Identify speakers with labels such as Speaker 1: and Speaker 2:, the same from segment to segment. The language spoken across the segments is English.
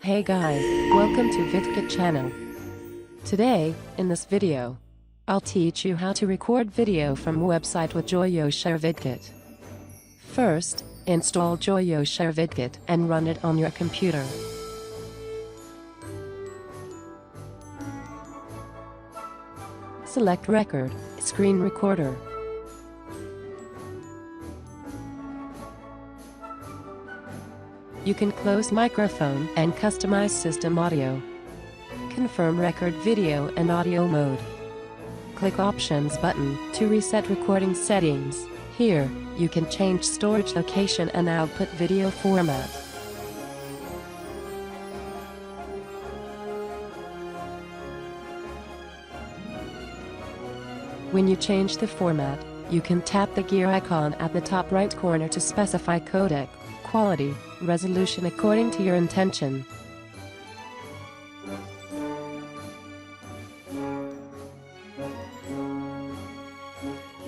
Speaker 1: Hey guys, welcome to VidiKit channel. Today, in this video, I'll teach you how to record video from website with Joyoshare VidiKit. First, install Joyoshare VidiKit and run it on your computer. Select Record, Screen Recorder. You can close microphone and customize system audio. Confirm record video and audio mode. Click Options button to reset recording settings. Here, you can change storage location and output video format. When you change the format, you can tap the gear icon at the top right corner to specify codec, quality, resolution according to your intention.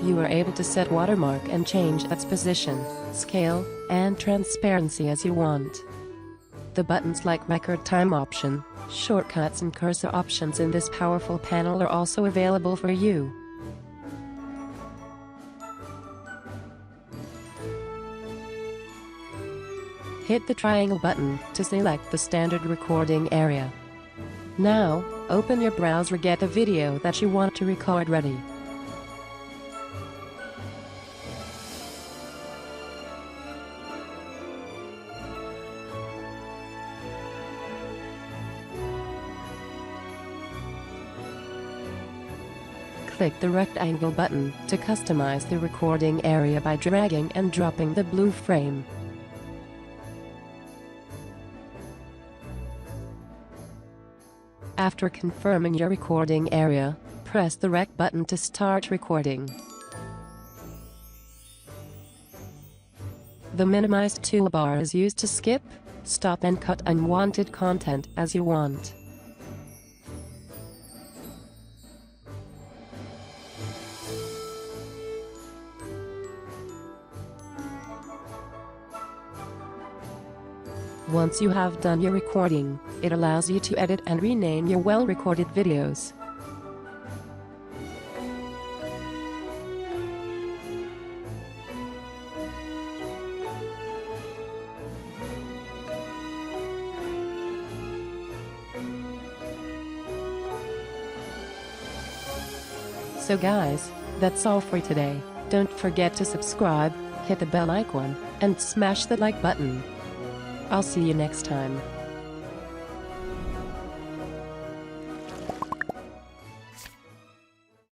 Speaker 1: You are able to set watermark and change its position, scale, and transparency as you want. The buttons like record time option, shortcuts and cursor options in this powerful panel are also available for you. Hit the triangle button to select the standard recording area. Now, open your browser, get the video that you want to record ready. Click the rectangle button to customize the recording area by dragging and dropping the blue frame. After confirming your recording area, press the Rec button to start recording. The minimized toolbar is used to skip, stop and cut unwanted content as you want. Once you have done your recording, it allows you to edit and rename your well-recorded videos. So guys, that's all for today. Don't forget to subscribe, hit the bell icon, and smash the like button. I'll see you next time.